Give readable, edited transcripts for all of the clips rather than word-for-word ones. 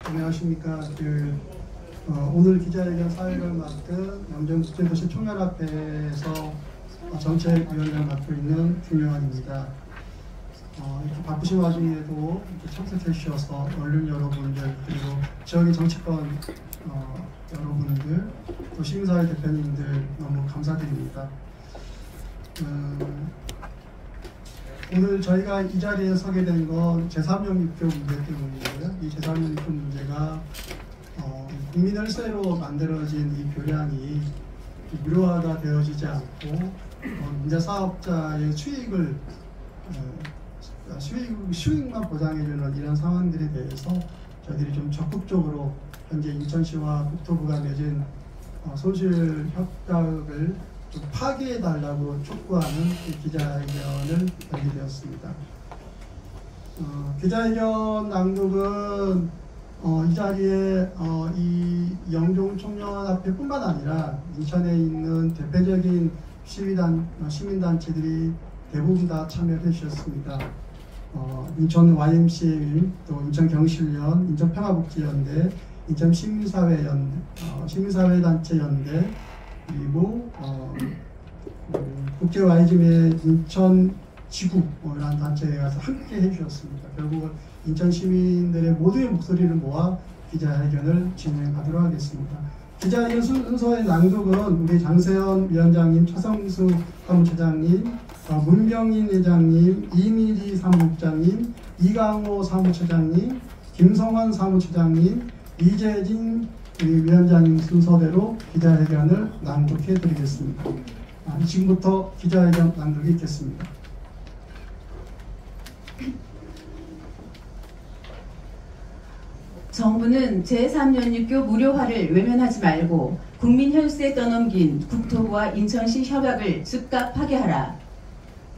안녕하십니까. 오늘 기자회견 사회를 맡은 영종국제도시 총연합회에서 정책위원장을 맡고 있는 김용환입니다. 이렇게 바쁘신 와중에도 이렇게 참석해 주셔서 언론 여러분들 그리고 지역의 정치권 여러분들 또 시민사회 대표님들 너무 감사드립니다. 오늘 저희가 이 자리에 서게 된 건 제3영유교 문제 때문이고요. 이 제3영유교 문제가 국민을 새로 만들어진 이 교량이 무료화가 되어지지 않고 민자사업자의 수익만 보장해주는 이런 상황들에 대해서 저희들이 좀 적극적으로 현재 인천시와 국토부가 맺은 손실 협약을 좀 파기해달라고 촉구하는 기자회견을 열게 되었습니다. 기자회견 낭독은 이 자리에 이 영종총연합회뿐만 아니라 인천에 있는 대표적인 시민단체들이 대부분 다 참여해 주셨습니다. 인천 YMCA, 또 인천경실련, 인천평화복지연대, 시민사회단체연대, 그리고 국제 YGM의 인천지구라는 단체에 가서 함께 해주셨습니다. 결국은 인천 시민들의 모두의 목소리를 모아 기자회견을 진행하도록 하겠습니다. 기자회견 순서의 낭독은 우리 장세현 위원장님, 차성수 사무처장님, 문병인 회장님, 이미리 사무국장님, 이강호 사무처장님, 김성환 사무처장님, 이재진 위원장님 순서대로 기자회견을 낭독해 드리겠습니다. 지금부터 기자회견 낭독이 있겠습니다. 정부는 제3연유교 무료화를 외면하지 말고 국민 혈세에 떠넘긴 국토부와 인천시 협약을 즉각 파기하라.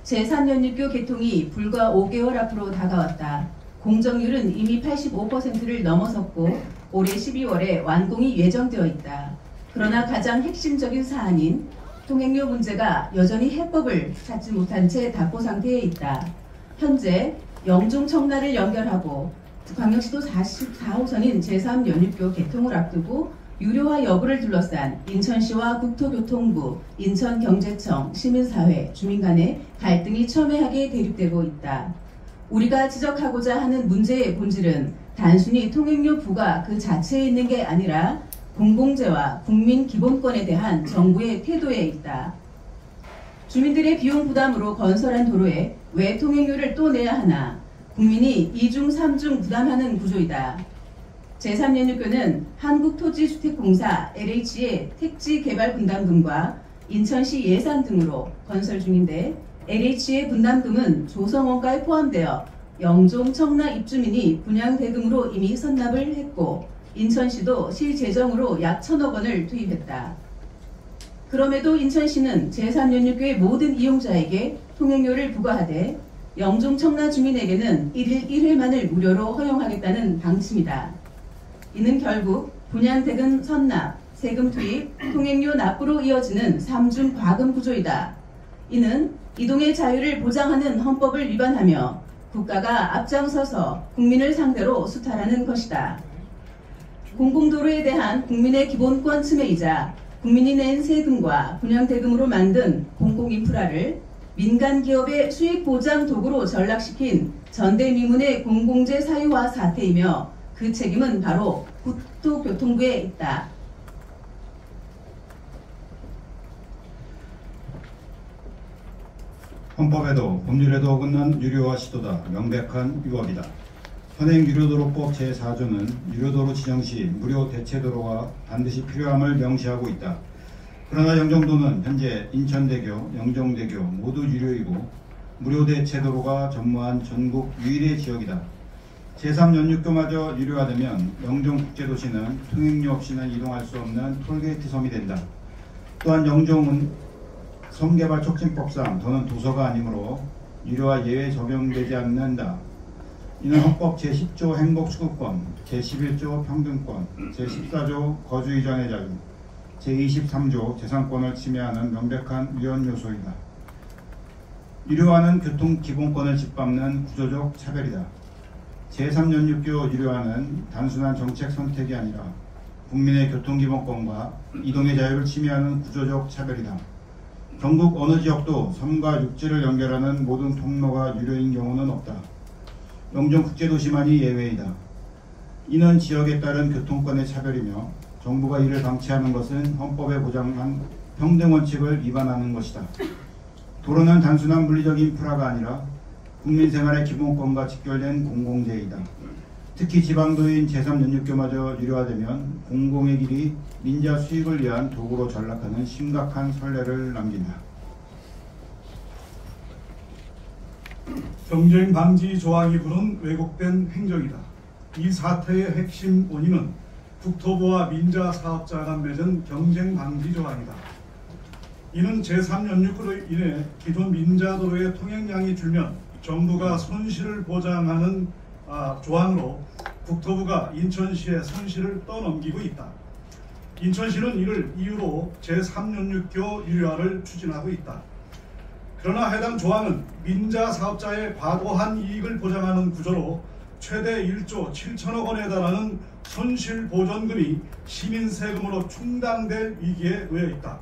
제3연유교 개통이 불과 5개월 앞으로 다가왔다. 공정률은 이미 85%를 넘어섰고 올해 12월에 완공이 예정되어 있다. 그러나 가장 핵심적인 사안인 통행료 문제가 여전히 해법을 찾지 못한 채 답보 상태에 있다. 현재 영종 청라를 연결하고 광역시도 44호선인 제3연유교 개통을 앞두고 유료화 여부를 둘러싼 인천시와 국토교통부, 인천경제청, 시민사회, 주민 간의 갈등이 첨예하게 대립되고 있다. 우리가 지적하고자 하는 문제의 본질은 단순히 통행료 부과 그 자체에 있는 게 아니라 공공재와 국민 기본권에 대한 정부의 태도에 있다. 주민들의 비용 부담으로 건설한 도로에 왜 통행료를 또 내야 하나? 국민이 2중 3중 부담하는 구조이다. 제3연유교는 한국토지주택공사 LH의 택지 개발 분담금과 인천시 예산 등으로 건설 중인데 LH의 분담금은 조성원가에 포함되어 영종 청라 입주민이 분양 대금으로 이미 선납을 했고 인천시도 시 재정으로 약 1,000억 원을 투입했다. 그럼에도 인천시는 제3연유교의 모든 이용자에게 통행료를 부과하되 영종 청라 주민에게는 1일 1회만을 무료로 허용하겠다는 방침이다. 이는 결국 분양 대금 선납, 세금 투입, 통행료 납부로 이어지는 3중 과금 구조이다. 이는 이동의 자유를 보장하는 헌법을 위반하며 국가가 앞장서서 국민을 상대로 수탈하는 것이다. 공공도로에 대한 국민의 기본권 침해이자 국민이 낸 세금과 분양 대금으로 만든 공공인프라를 민간기업의 수익보장 도구로 전락시킨 전대미문의 공공재 사유화 사태이며 그 책임은 바로 국토교통부에 있다. 헌법에도 법률에도 어긋난 유료화 시도다. 명백한 위법이다. 현행 유료도로법 제4조는 유료도로 지정 시 무료 대체도로가 반드시 필요함을 명시하고 있다. 그러나 영종도는 현재 인천대교, 영종대교 모두 유료이고 무료 대체도로가 전무한 전국 유일의 지역이다. 제3연유교마저 유료화되면 영종국제도시는 통행료 없이는 이동할 수 없는 톨게이트 섬이 된다. 또한 영종은 섬개발촉진법상 더는 도서가 아니므로 유료화 예외 적용되지 않는다. 이는 헌법 제10조 행복추구권, 제11조 평등권, 제14조 거주이전의 자유, 제23조 재산권을 침해하는 명백한 위헌 요소이다. 유료화는 교통기본권을 짓밟는 구조적 차별이다. 제3연육교 유료화는 단순한 정책 선택이 아니라 국민의 교통기본권과 이동의 자유를 침해하는 구조적 차별이다. 전국 어느 지역도 섬과 육지를 연결하는 모든 통로가 유료인 경우는 없다. 영종국제도시만이 예외이다. 이는 지역에 따른 교통권의 차별이며 정부가 이를 방치하는 것은 헌법에 보장한 평등원칙을 위반하는 것이다. 도로는 단순한 물리적 인프라가 아니라 국민 생활의 기본권과 직결된 공공재이다. 특히 지방도인 제3연육교마저 유료화되면 공공의 길이 민자 수익을 위한 도구로 전락하는 심각한 선례를 남긴다. 경쟁 방지 조항이 부른 왜곡된 행정이다. 이 사태의 핵심 원인은 국토부와 민자 사업자 간 맺은 경쟁 방지 조항이다. 이는 제3연육으로 인해 기존 민자도로의 통행량이 줄면 정부가 손실을 보장하는 조항으로 국토부가 인천시에 손실을 떠넘기고 있다. 인천시는 이를 이유로 제3연육교 유료화를 추진하고 있다. 그러나 해당 조항은 민자 사업자의 과도한 이익을 보장하는 구조로 최대 1조 7천억 원에 달하는 손실보전금이 시민 세금으로 충당될 위기에 놓여 있다.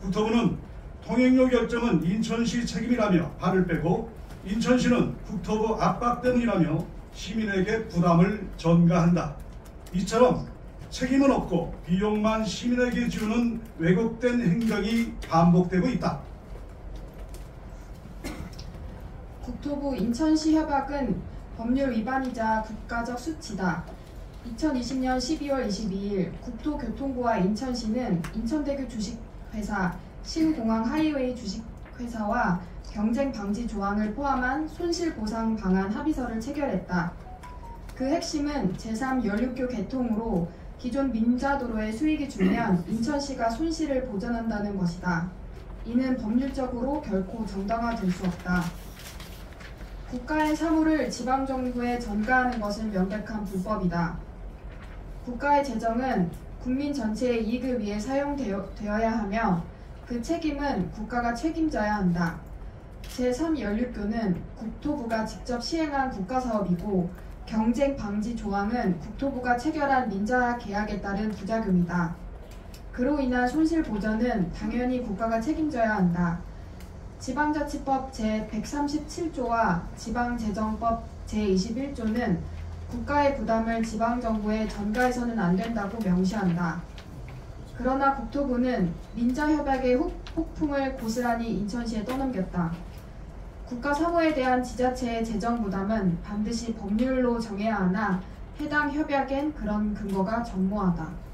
국토부는 통행료 결정은 인천시 책임이라며 발을 빼고 인천시는 국토부 압박 때문이라며 시민에게 부담을 전가한다. 이처럼 책임은 없고 비용만 시민에게 지우는 왜곡된 행정이 반복되고 있다. 국토부 인천시 협약은 법률 위반이자 국가적 수치다. 2020년 12월 22일 국토교통부와 인천시는 인천대교 주식회사, 신공항 하이웨이 주식회사와 경쟁 방지 조항을 포함한 손실보상 방안 합의서를 체결했다. 그 핵심은 제3연육교 개통으로 기존 민자도로의 수익이 줄면 인천시가 손실을 보전한다는 것이다. 이는 법률적으로 결코 정당화될 수 없다. 국가의 사물을 지방정부에 전가하는 것은 명백한 불법이다. 국가의 재정은 국민 전체의 이익을 위해 사용되어야 하며 그 책임은 국가가 책임져야 한다. 제3연육교는 국토부가 직접 시행한 국가사업이고 경쟁 방지 조항은 국토부가 체결한 민자 계약에 따른 부작용이다. 그로 인한 손실 보전은 당연히 국가가 책임져야 한다. 지방자치법 제137조와 지방재정법 제21조는 국가의 부담을 지방정부에 전가해서는 안 된다고 명시한다. 그러나 국토부는 민자협약의 폭풍을 고스란히 인천시에 떠넘겼다. 국가 사무에 대한 지자체의 재정 부담은 반드시 법률로 정해야 하나 해당 협약엔 그런 근거가 전무하다.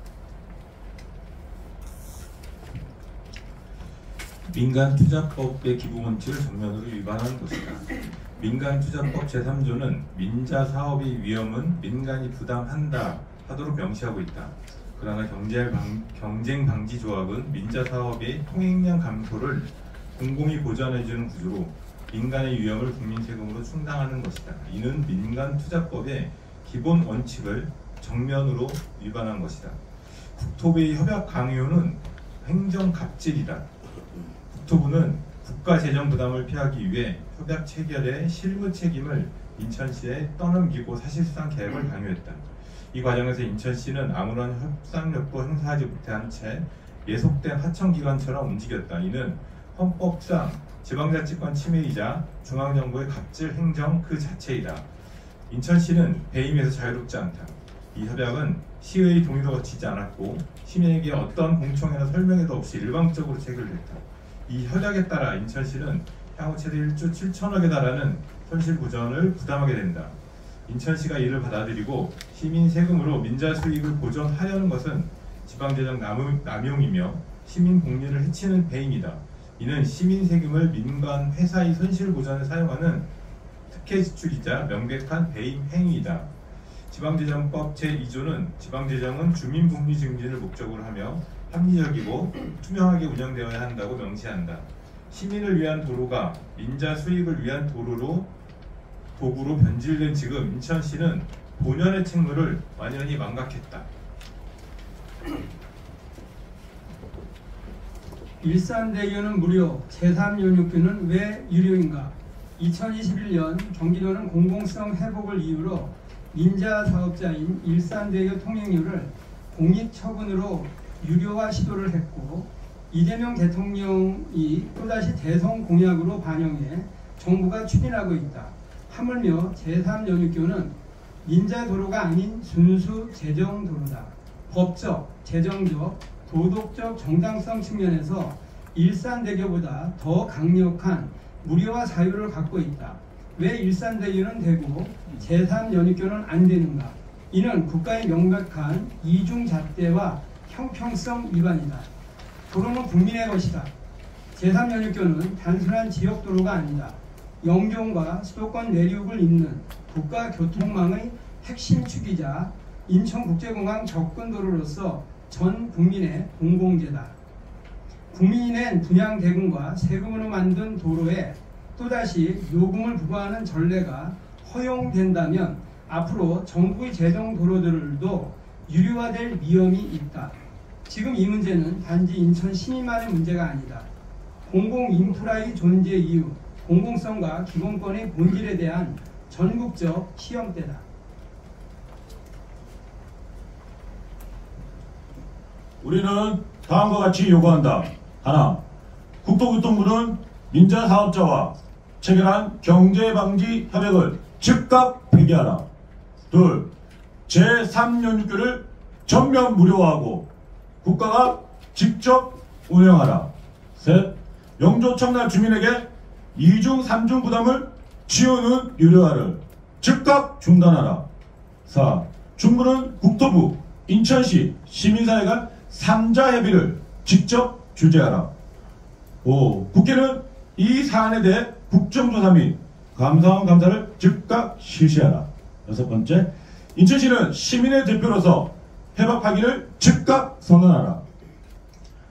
민간투자법의 기본원칙을 정면으로 위반하는 것이다. 민간투자법 제3조는 민자 사업의 위험은 민간이 부담한다 하도록 명시하고 있다. 그러나 경쟁 방지 조합은 민자 사업의 통행량 감소를 공공이 보전해주는 구조로 민간의 위험을 국민 세금으로 충당하는 것이다. 이는 민간투자법의 기본 원칙을 정면으로 위반한 것이다. 국토부의 협약 강요는 행정 갑질이다. 국토부는 국가 재정 부담을 피하기 위해 협약 체결의 실무 책임을 인천시에 떠넘기고 사실상 계약을 강요했다. 이 과정에서 인천시는 아무런 협상력도 행사하지 못한 채 예속된 하청기관처럼 움직였다. 이는 헌법상 지방자치권 침해이자 중앙정부의 갑질 행정 그 자체이다. 인천시는 배임에서 자유롭지 않다. 이 협약은 시의회 동의도 거치지 않았고 시민에게 어떤 공청회나 설명회도 없이 일방적으로 체결됐다. 이 협약에 따라 인천시는 향후 최대 1조 7천억에 달하는 손실 보전을 부담하게 된다. 인천시가 이를 받아들이고 시민 세금으로 민자 수익을 보전하려는 것은 지방재정 남용이며 시민 복리를 해치는 배임이다. 이는 시민 세금을 민간 회사의 손실 보전에 사용하는 특혜 지출이자 명백한 배임 행위이다. 지방재정법 제2조는 지방재정은 주민 복리 증진을 목적으로 하며 합리적이고 투명하게 운영되어야 한다고 명시한다. 시민을 위한 도로가 민자 수익을 위한 도구로 변질된 지금 인천시는 본연의 책무를 완연히 망각했다. 일산대교는 무료, 제3연육교는 왜 유료인가? 2021년 경기도는 공공성 회복을 이유로 민자 사업자인 일산대교 통행료를 공익처분으로 유료화 시도를 했고, 이재명 대통령이 또다시 대선 공약으로 반영해 정부가 추진하고 있다. 하물며 제3연육교는 민자도로가 아닌 순수 재정도로다. 법적, 재정적, 도덕적 정당성 측면에서 일산대교보다 더 강력한 무료화 사유를 갖고 있다. 왜 일산대교는 되고 제3연육교는 안 되는가? 이는 국가의 명백한 이중잣대와 형평성 위반이다. 도로는 국민의 것이다. 제3연육교는 단순한 지역도로가 아니다. 영종과 수도권 내륙을 잇는 국가교통망의 핵심 축이자 인천국제공항 접근도로로서 전 국민의 공공재다. 국민이 낸 분양 대금과 세금으로 만든 도로에 또다시 요금을 부과하는 전례가 허용된다면 앞으로 정부의 재정 도로들도 유료화될 위험이 있다. 지금 이 문제는 단지 인천 시민만의 문제가 아니다. 공공인프라의 존재 이유, 공공성과 기본권의 본질에 대한 전국적 시험대다. 우리는 다음과 같이 요구한다. 하나, 국토교통부는 민자 사업자와 체결한 경제방지 협약을 즉각 폐기하라. 둘, 제3연육교를 전면 무료화하고 국가가 직접 운영하라. 셋, 영조 청라 주민에게 2중 3중 부담을 지우는 유료화를 즉각 중단하라. 4. 정부는 국토부, 인천시, 시민사회 간 3자 협의를 직접 주재하라. 5. 국회는 이 사안에 대해 국정조사 및 감사원 감사를 즉각 실시하라. 6번째, 인천시는 시민의 대표로서 해법하기를 즉각 선언하라.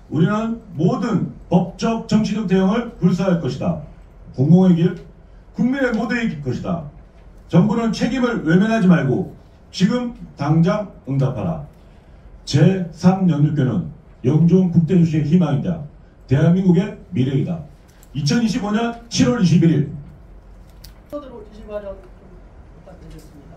우리는 모든 법적 정치적 대응을 불사할 것이다. 공공의 길, 국민의 모두의 것이다. 정부는 책임을 외면하지 말고 지금 당장 응답하라. 제3연육교는 영종 국대주시의 희망이다. 대한민국의 미래이다. 2025년 7월 21일 들어오시기 바랍니다. 부탁드리겠습니다.